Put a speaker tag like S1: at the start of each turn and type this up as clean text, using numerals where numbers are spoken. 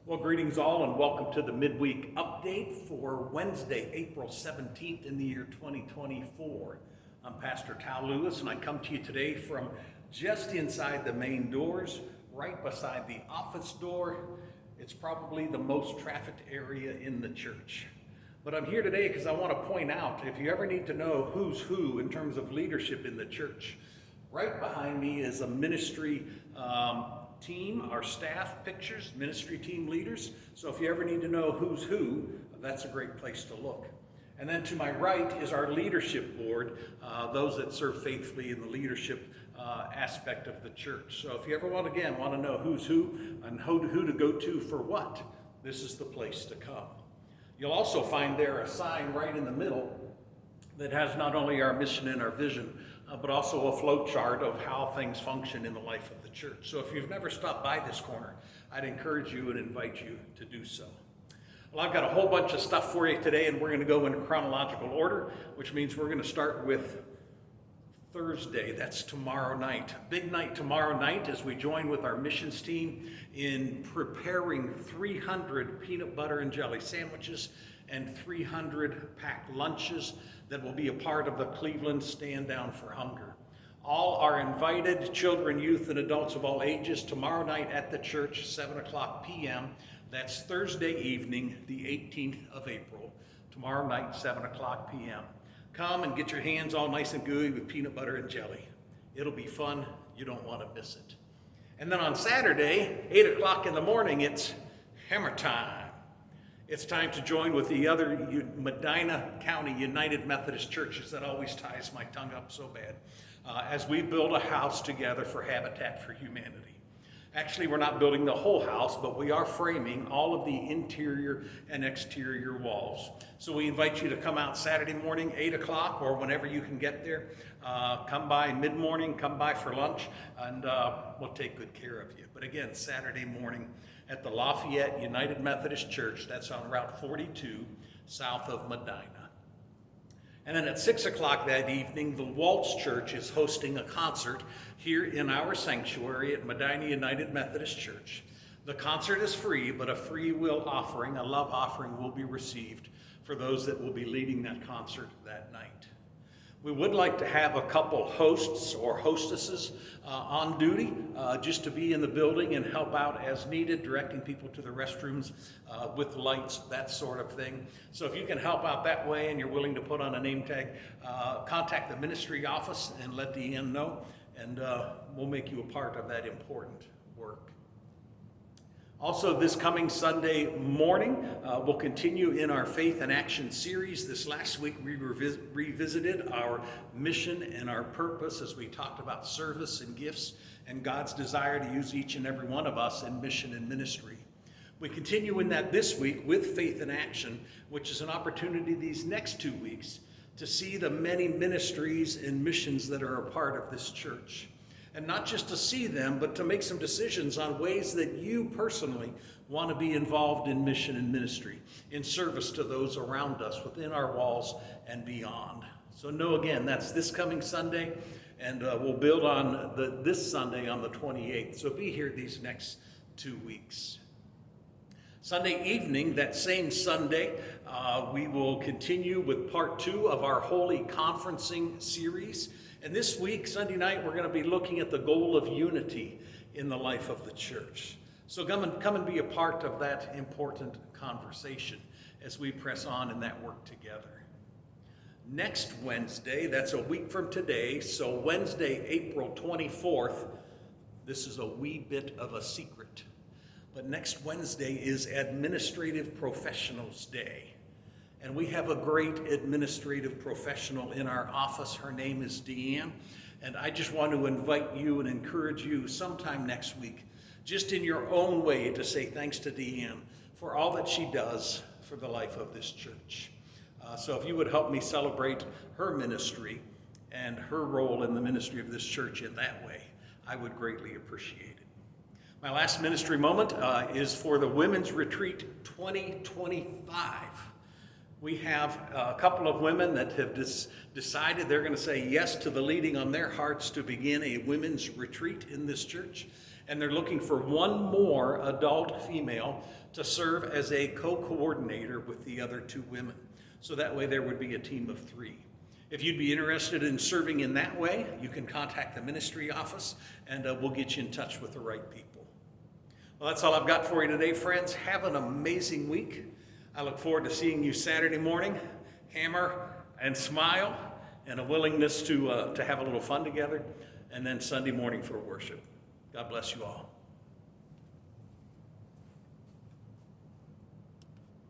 S1: Well, greetings all and welcome to the midweek update for Wednesday, April 17th in the year 2024. I'm Pastor Tal and I come to you today from just inside the main doors, right beside the office door. It's probably the most trafficked area in the church. But I'm here today because I want to point out, if you ever need to know who's who in terms of leadership in the church, right behind me is a ministry team, our staff pictures, ministry team leaders. So if you ever need to know who's who, that's a great place to look. And then to my right is our leadership board, those that serve faithfully in the leadership aspect of the church. So if you ever want to know who's who and who to go to for what, this is the place to come. You'll also find there a sign right in the middle that has not only our mission and our vision, but also a flow chart of how things function in the life of the church. So if you've never stopped by this corner, I'd encourage you and invite you to do so. Well, I've got a whole bunch of stuff for you today, and we're going to go in chronological order, which means we're going to start with Thursday. That's tomorrow night. Big night tomorrow night as we join with our missions team in preparing 300 peanut butter and jelly sandwiches and 300 packed lunches that will be a part of the Cleveland Stand Down for Hunger. All are invited, children, youth, and adults of all ages, tomorrow night at the church, 7 o'clock p.m. That's Thursday evening, the 18th of April. Tomorrow night, 7 o'clock p.m. Come and get your hands all nice and gooey with peanut butter and jelly. It'll be fun. You don't want to miss it. And then on Saturday, 8 o'clock in the morning, it's hammer time. It's time to join with the other Medina County United Methodist churches. That always ties my tongue up so bad. As we build a house together for Habitat for Humanity. Actually, we're not building the whole house, but we are framing all of the interior and exterior walls. So we invite you to come out Saturday morning, 8 o'clock, or whenever you can get there. Come by mid-morning, come by for lunch, and we'll take good care of you. But again, Saturday morning at the Lafayette United Methodist Church, that's on Route 42, south of Medina. And then at 6 o'clock that evening, the Waltz Church is hosting a concert here in our sanctuary at Medina United Methodist Church. The concert is free, but a free will offering, a love offering, will be received for those that will be leading that concert that night. We would like to have a couple hosts or hostesses on duty just to be in the building and help out as needed, directing people to the restrooms with lights, that sort of thing. So if you can help out that way and you're willing to put on a name tag, contact the ministry office and let Deanne know, and we'll make you a part of that important work. Also, this coming Sunday morning, we'll continue in our Faith and Action series. This last week, we revisited our mission and our purpose as we talked about service and gifts and God's desire to use each and every one of us in mission and ministry. We continue in that this week with Faith and Action, which is an opportunity these next 2 weeks to see the many ministries and missions that are a part of this church. And not just to see them, but to make some decisions on ways that you personally want to be involved in mission and ministry, in service to those around us, within our walls and beyond. So know again, that's this coming Sunday, and we'll build on this Sunday on the 28th. So be here these next 2 weeks. Sunday evening, that same Sunday, we will continue with part 2 of our Holy Conferencing series. And this week, Sunday night, we're going to be looking at the goal of unity in the life of the church. So come and be a part of that important conversation as we press on in that work together. Next Wednesday, that's a week from today, so Wednesday, April 24th, this is a wee bit of a secret. But next Wednesday is Administrative Professionals Day. And we have a great administrative professional in our office. Her name is Deanne. And I just want to invite you and encourage you sometime next week, just in your own way, to say thanks to Deanne for all that she does for the life of this church. So if you would help me celebrate her ministry and her role in the ministry of this church in that way, I would greatly appreciate it. My last ministry moment is for the Women's Retreat 2025. We have a couple of women that have decided they're going to say yes to the leading on their hearts to begin a women's retreat in this church. and they're looking for one more adult female to serve as a co-coordinator with the other 2 women. So that way there would be a team of 3. If you'd be interested in serving in that way, you can contact the ministry office, and we'll get you in touch with the right people. Well, that's all I've got for you today, friends. Have an amazing week. I look forward to seeing you Saturday morning. Hammer and smile, and a willingness to have a little fun together, and then Sunday morning for worship. God bless you all.